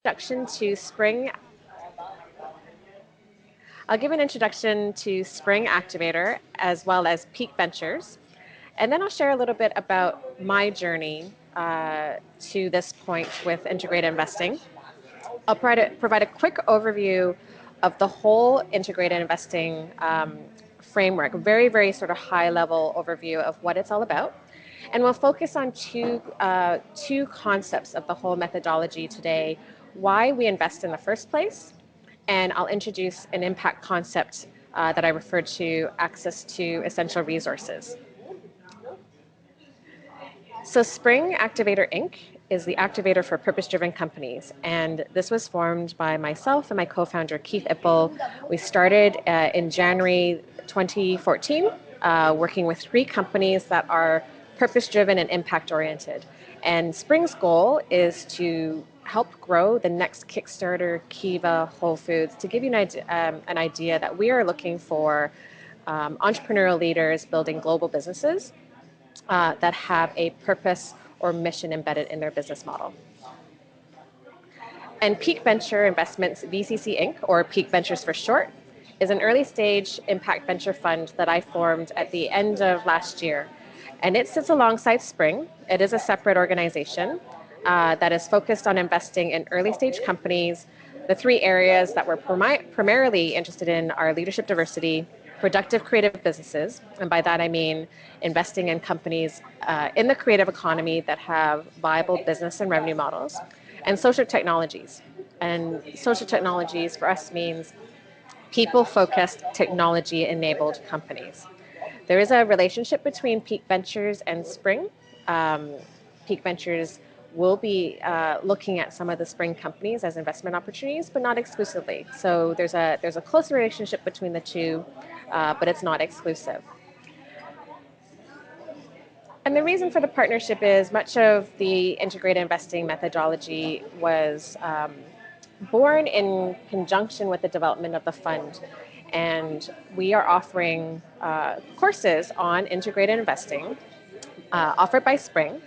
Introduction to Spring. I'll give an introduction to Spring Activator as well as Peak Ventures, and then I'll share a little bit about my journey to this point with integrated investing. I'll provide a quick overview of the whole integrated investing framework, very sort of high level overview of what it's all about. And we'll focus on two concepts of the whole methodology today: why we invest in the first place, and I'll introduce an impact concept that I refer to: access to essential resources. So Spring Activator Inc. is the activator for purpose-driven companies, and this was formed by myself and my co-founder Keith Ippel. We started in January 2014, working with three companies that are purpose-driven and impact-oriented. And Spring's goal is to help grow the next Kickstarter, Kiva, Whole Foods. To give you an idea that we are looking for entrepreneurial leaders building global businesses that have a purpose or mission embedded in their business model. And Peak Venture Investments VCC Inc., or Peak Ventures for short, is an early stage impact venture fund that I formed at the end of last year. And it sits alongside Spring. It is a separate organization that is focused on investing in early stage companies. The three areas that we're primarily interested in are leadership diversity, productive creative businesses, and by that I mean investing in companies in the creative economy that have viable business and revenue models, and social technologies. And social technologies for us means people-focused, technology-enabled companies. There is a relationship between Peak Ventures and Spring. Peak Ventures will be looking at some of the Spring companies as investment opportunities, but not exclusively. So there's a close relationship between the two, but it's not exclusive. And the reason for the partnership is much of the integrated investing methodology was born in conjunction with the development of the fund. And we are offering courses on integrated investing offered by Spring.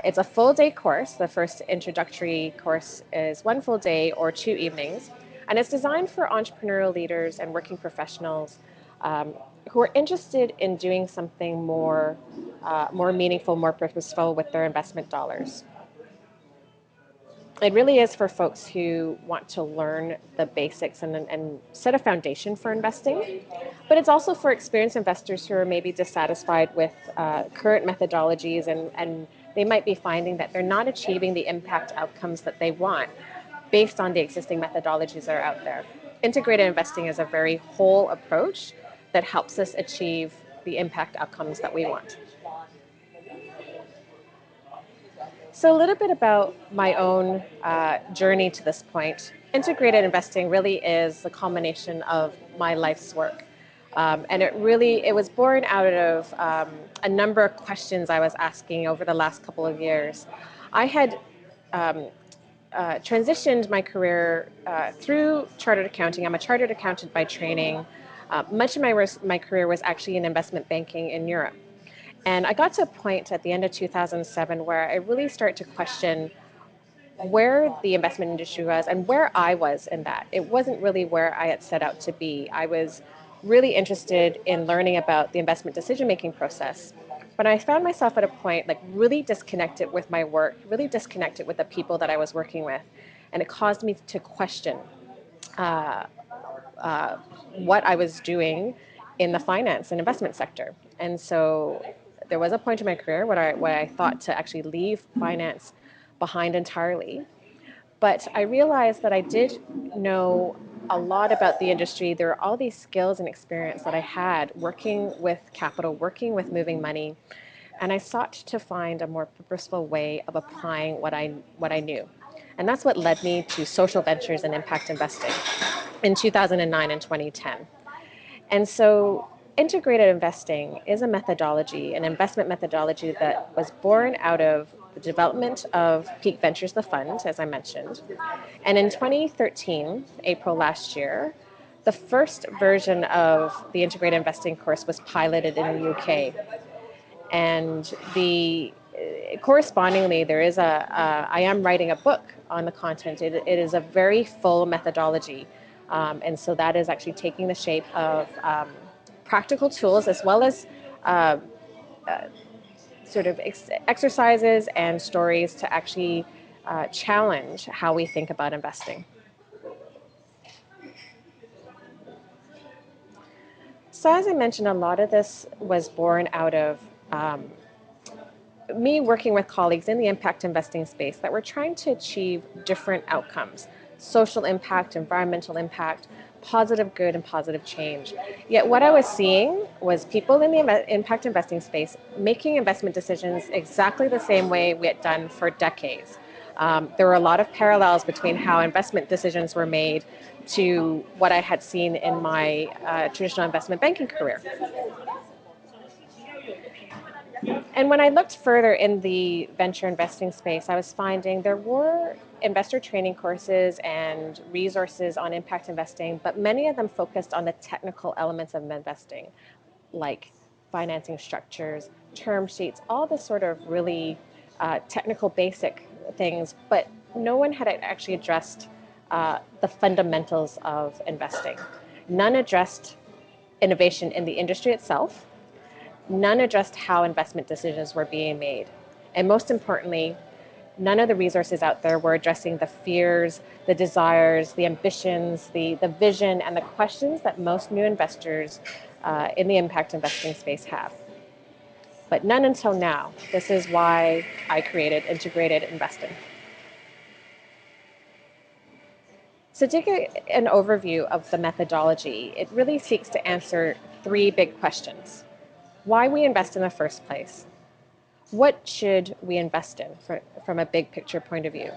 It's a full day course. The first introductory course is one full day or 2 evenings. And it's designed for entrepreneurial leaders and working professionals who are interested in doing something more meaningful, more purposeful with their investment dollars. It really is for folks who want to learn the basics and set a foundation for investing. But it's also for experienced investors who are maybe dissatisfied with current methodologies and they might be finding that they're not achieving the impact outcomes that they want based on the existing methodologies that are out there. Integrated investing is a very whole approach that helps us achieve the impact outcomes that we want. So a little bit about my own journey to this point. Integrated investing really is the culmination of my life's work. And it was born out of a number of questions I was asking over the last couple of years. I had transitioned my career through chartered accounting. I'm a chartered accountant by training. Much of my career was actually in investment banking in Europe. And I got to a point at the end of 2007 where I really started to question where the investment industry was and where I was in that. It wasn't really where I had set out to be. I was really interested in learning about the investment decision-making process. But I found myself at a point like really disconnected with my work, really disconnected with the people that I was working with. And it caused me to question what I was doing in the finance and investment sector. And so there was a point in my career where I thought to actually leave finance behind entirely. But I realized that I did know a lot about the industry. There are all these skills and experience that I had working with capital, working with moving money. And I sought to find a more purposeful way of applying what I knew. And that's what led me to social ventures and impact investing in 2009 and 2010. And so integrated investing is a methodology, an investment methodology that was born out of the development of Peak Ventures, the fund, as I mentioned. And in 2013, April last year, the first version of the integrated investing course was piloted in the UK. And the correspondingly, I am writing a book on the content. It is a very full methodology. And so that is actually taking the shape of practical tools as well as uh, sort of exercises and stories to actually challenge how we think about investing. So as I mentioned, a lot of this was born out of me working with colleagues in the impact investing space that were trying to achieve different outcomes: social impact, environmental impact, positive good, and positive change. Yet what I was seeing was people in the impact investing space making investment decisions exactly the same way we had done for decades. There were a lot of parallels between how investment decisions were made to what I had seen in my traditional investment banking career. And when I looked further in the venture investing space, I was finding there were investor training courses and resources on impact investing, but many of them focused on the technical elements of investing, like financing structures, term sheets, all the sort of really technical basic things, but no one had actually addressed the fundamentals of investing. None addressed innovation in the industry itself. None addressed how investment decisions were being made. And most importantly, none of the resources out there were addressing the fears, the desires, the ambitions, the vision, and the questions that most new investors in the impact investing space have. But none until now. This is why I created Integrated Investing. So to take an overview of the methodology, it really seeks to answer three big questions: why we invest in the first place, what should we invest in from a big picture point of view,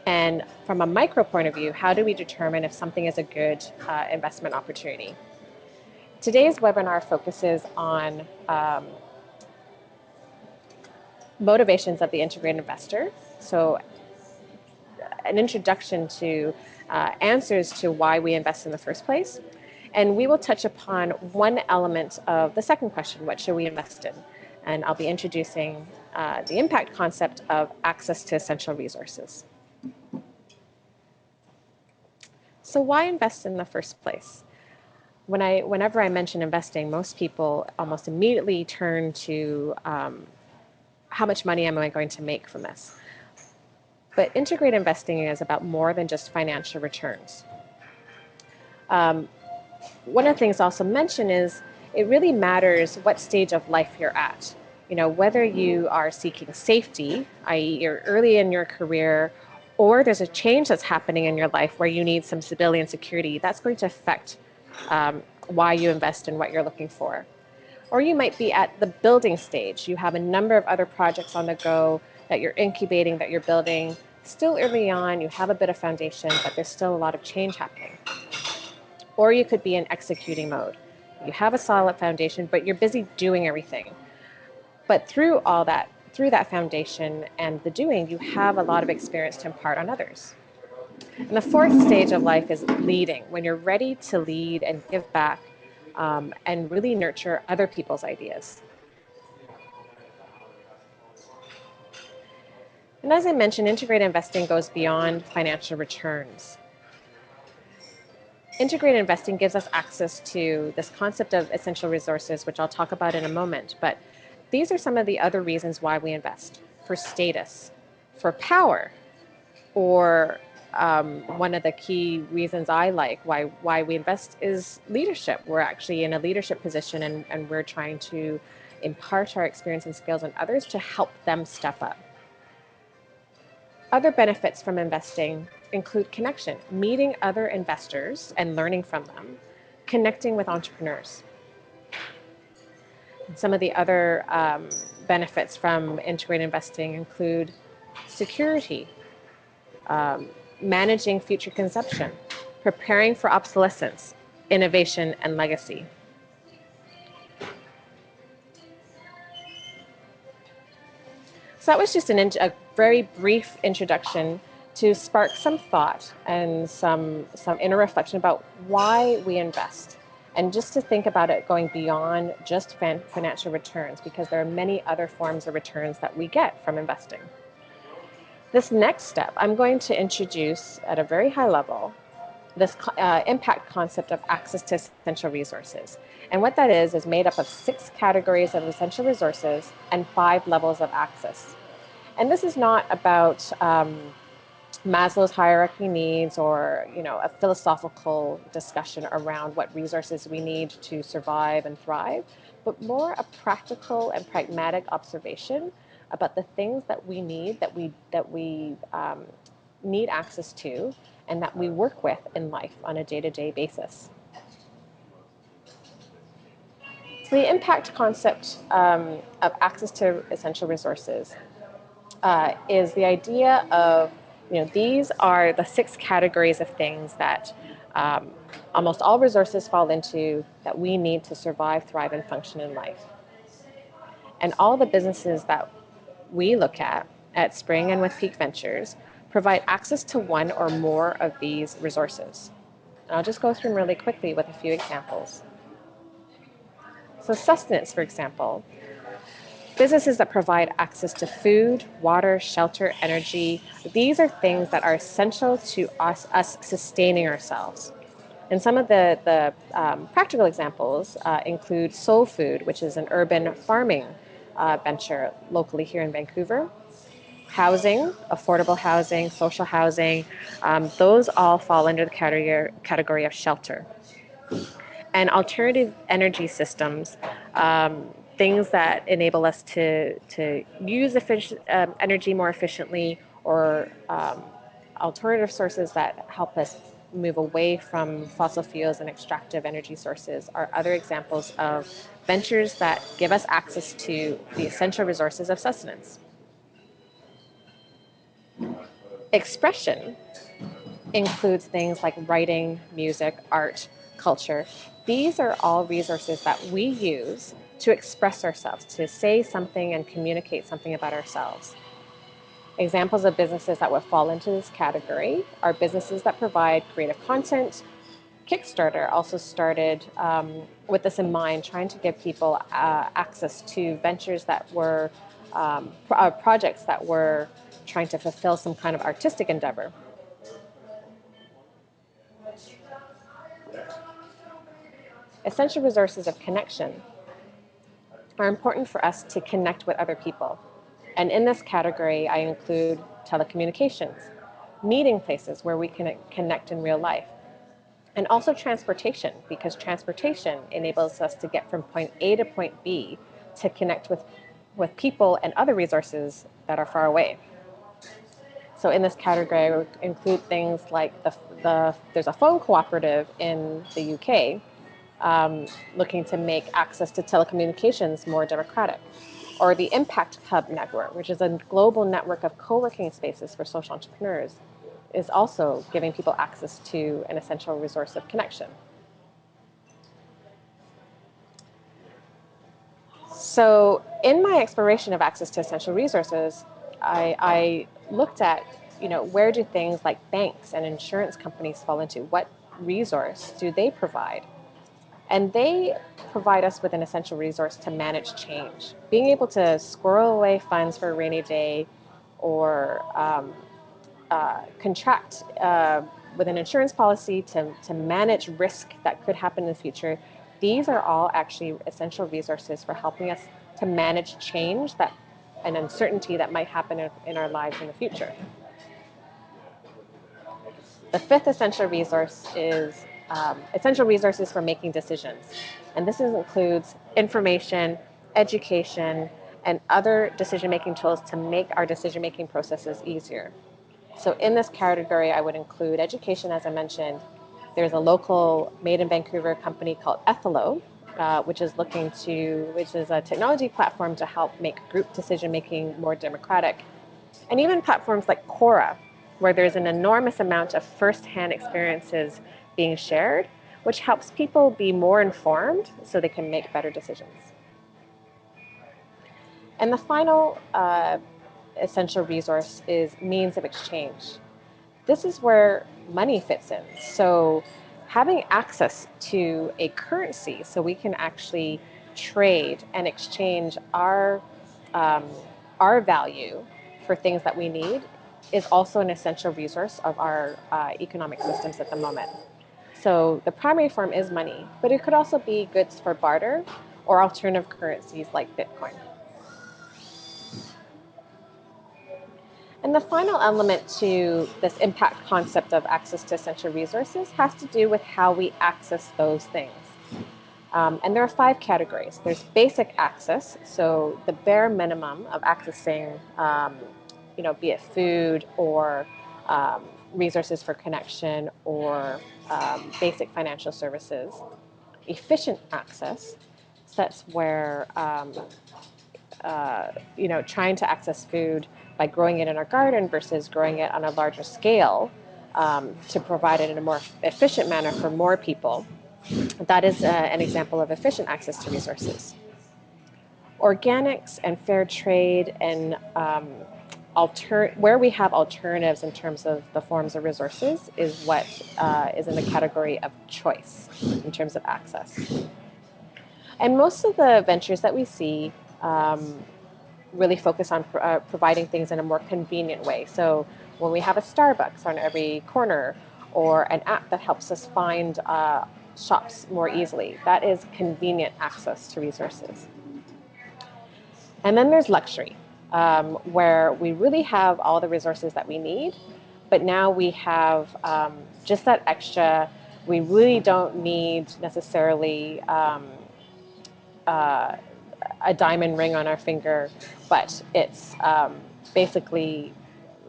and from a micro point of view, how do we determine if something is a good investment opportunity. Today's webinar focuses on motivations of the integrated investor, so an introduction to answers to why we invest in the first place. And we will touch upon one element of the second question: what should we invest in? And I'll be introducing the impact concept of access to essential resources. So why invest in the first place? Whenever I mention investing, most people almost immediately turn to how much money am I going to make from this? But integrated investing is about more than just financial returns. One of the things also mention is it really matters what stage of life you're at. You know, whether you are seeking safety, i.e. you're early in your career, or there's a change that's happening in your life where you need some stability and security, that's going to affect why you invest and what you're looking for. Or you might be at the building stage. You have a number of other projects on the go that you're incubating, that you're building. Still early on, you have a bit of foundation, but there's still a lot of change happening. Or you could be in executing mode. You have a solid foundation, but you're busy doing everything. But through all that, through that foundation and the doing, you have a lot of experience to impart on others. And the fourth stage of life is leading, when you're ready to lead and give back and really nurture other people's ideas. And as I mentioned, integrated investing goes beyond financial returns. Integrated investing gives us access to this concept of essential resources, which I'll talk about in a moment. But these are some of the other reasons why we invest: for status, for power, or one of the key reasons I like why we invest is leadership. We're actually in a leadership position, and we're trying to impart our experience and skills on others to help them step up. Other benefits from investing include connection, meeting other investors and learning from them, connecting with entrepreneurs. Some of the other benefits from integrated investing include security, managing future consumption, preparing for obsolescence, innovation, and legacy. So that was just a very brief introduction to spark some thought and some inner reflection about why we invest And just to think about it going beyond just financial returns, because there are many other forms of returns that we get from investing. This next step, I'm going to introduce at a very high level this impact concept of access to essential resources. And what that is made up of 6 categories of essential resources and 5 levels of access. And this is not about Maslow's hierarchy needs, or a philosophical discussion around what resources we need to survive and thrive, but more a practical and pragmatic observation about the things that we need, that we need access to, and that we work with in life on a day-to-day basis. So the impact concept of access to essential resources is the idea of, these are the 6 categories of things that almost all resources fall into, that we need to survive, thrive, and function in life. And all the businesses that we look at Spring and with Peak Ventures, provide access to one or more of these resources. And I'll just go through them really quickly with a few examples. So sustenance, for example, businesses that provide access to food, water, shelter, energy, these are things that are essential to us sustaining ourselves. And some of the practical examples include Soul Food, which is an urban farming venture locally here in Vancouver. Housing, affordable housing, social housing, those all fall under the category of shelter. And alternative energy systems, things that enable us to use energy more efficiently, or alternative sources that help us move away from fossil fuels and extractive energy sources, are other examples of ventures that give us access to the essential resources of sustenance. Expression includes things like writing, music, art, culture. These are all resources that we use to express ourselves, to say something and communicate something about ourselves. Examples of businesses that would fall into this category are businesses that provide creative content. Kickstarter also started with this in mind, trying to give people access to ventures that were projects that were trying to fulfill some kind of artistic endeavor. Essential resources of connection are important for us to connect with other people. And in this category, I include telecommunications, meeting places where we can connect in real life, and also transportation, because transportation enables us to get from point A to point B to connect with people and other resources that are far away. So in this category, I would include things like there's a phone cooperative in the UK looking to make access to telecommunications more democratic. Or the Impact Hub Network, which is a global network of co-working spaces for social entrepreneurs, is also giving people access to an essential resource of connection. So in my exploration of access to essential resources, I looked at, where do things like banks and insurance companies fall into? What resource do they provide? And they provide us with an essential resource to manage change. Being able to squirrel away funds for a rainy day, or contract with an insurance policy to manage risk that could happen in the future. These are all actually essential resources for helping us to manage change and uncertainty that might happen in our lives in the future. The 5th essential resource is essential resources for making decisions. And this includes information, education, and other decision-making tools to make our decision-making processes easier. So in this category, I would include education, as I mentioned. There's a local Made in Vancouver company called Ethelo, which is a technology platform to help make group decision-making more democratic. And even platforms like Quora, where there's an enormous amount of first-hand experiences being shared, which helps people be more informed so they can make better decisions. And the final essential resource is means of exchange. This is where money fits in. So having access to a currency so we can actually trade and exchange um, our value for things that we need is also an essential resource of our economic systems at the moment. So the primary form is money, but it could also be goods for barter or alternative currencies like Bitcoin. And the final element to this impact concept of access to essential resources has to do with how we access those things. And there are 5 categories. There's basic access, so the bare minimum of accessing, be it food or resources for connection or basic financial services. Efficient access, so that's where trying to access food by growing it in our garden versus growing it on a larger scale to provide it in a more efficient manner for more people. That is an example of efficient access to resources. Organics and fair trade and where we have alternatives in terms of the forms of resources is what is in the category of choice in terms of access. And most of the ventures that we see really focus on providing things in a more convenient way. So when we have a Starbucks on every corner or an app that helps us find shops more easily, that is convenient access to resources. And then there's luxury, where we really have all the resources that we need, but now we have just that extra. We really don't need necessarily a diamond ring on our finger, but it's basically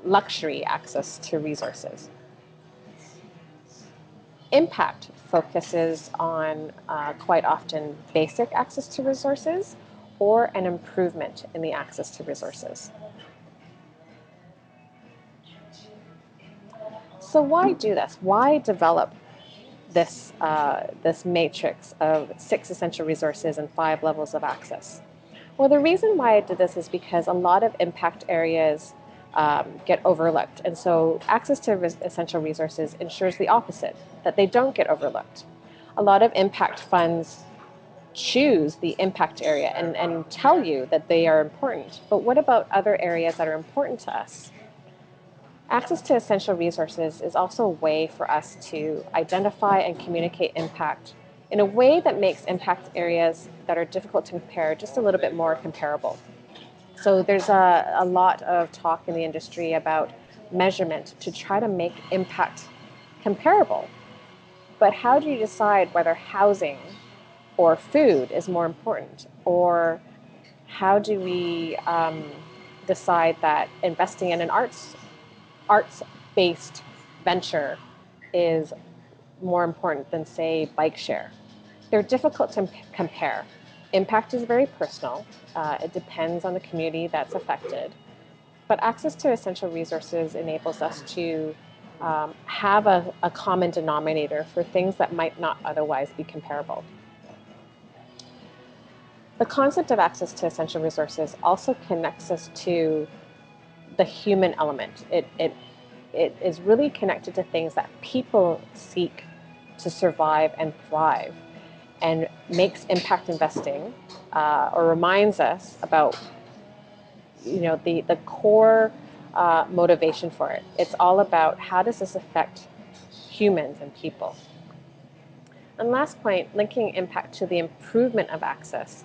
luxury access to resources. Impact focuses on quite often basic access to resources or an improvement in the access to resources. So why do this? Why develop this matrix of 6 essential resources and 5 levels of access? Well, the reason why I did this is because a lot of impact areas get overlooked. And so access to essential resources ensures the opposite, that they don't get overlooked. A lot of impact funds choose the impact area and tell you that they are important. But what about other areas that are important to us? Access to essential resources is also a way for us to identify and communicate impact in a way that makes impact areas that are difficult to compare just a little bit more comparable. So there's a lot of talk in the industry about measurement to try to make impact comparable. But how do you decide whether housing or food is more important? Or how do we decide that investing in an arts-based venture is more important than, say, bike share? They're difficult to compare. Impact is very personal. It depends on the community that's affected. But access to essential resources enables us to have a common denominator for things that might not otherwise be comparable. The concept of access to essential resources also connects us to the human element. It is really connected to things that people seek to survive and thrive, and makes impact investing or reminds us about the core motivation for it. It's all about how does this affect humans and people. And last point, linking impact to the improvement of access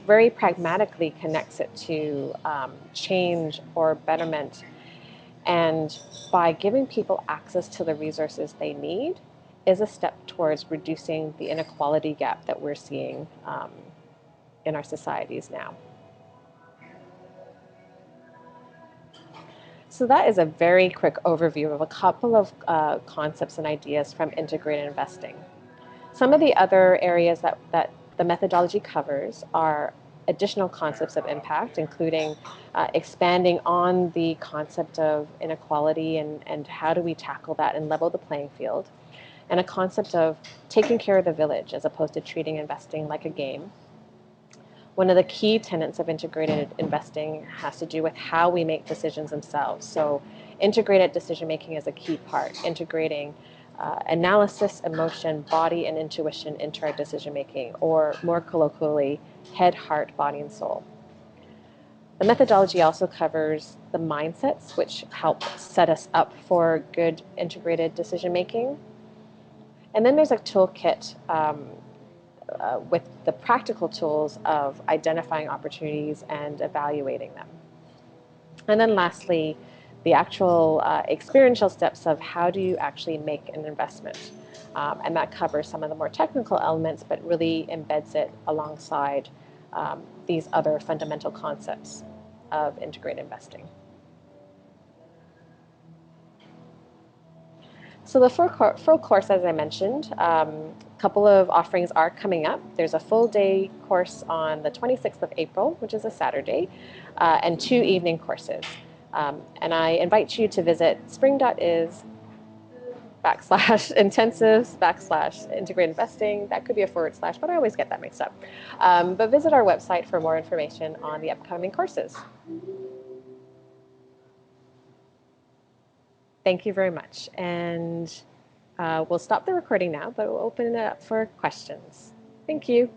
very pragmatically connects it to change or betterment. And by giving people access to the resources they need is a step towards reducing the inequality gap that we're seeing in our societies now. So that is a very quick overview of a couple of concepts and ideas from integrated investing. Some of the other areas that the methodology covers are additional concepts of impact, including expanding on the concept of inequality and how do we tackle that and level the playing field, and a concept of taking care of the village as opposed to treating investing like a game. One of the key tenets of integrated investing has to do with how we make decisions themselves. So integrated decision making is a key part, integrating analysis, emotion, body, and intuition into our decision making, or more colloquially, head, heart, body, and soul. The methodology also covers the mindsets which help set us up for good integrated decision making. And then there's a toolkit with the practical tools of identifying opportunities and evaluating them. And then lastly, the actual experiential steps of how do you actually make an investment. And that covers some of the more technical elements, but really embeds it alongside these other fundamental concepts of integrated investing. So the full course, as I mentioned, a couple of offerings are coming up. There's a full day course on the 26th of April, which is a Saturday, and 2 evening courses. And I invite you to visit spring.is/intensives/integrated investing. That could be a /, but I always get that mixed up. But visit our website for more information on the upcoming courses. Thank you very much. And we'll stop the recording now, but we'll open it up for questions. Thank you.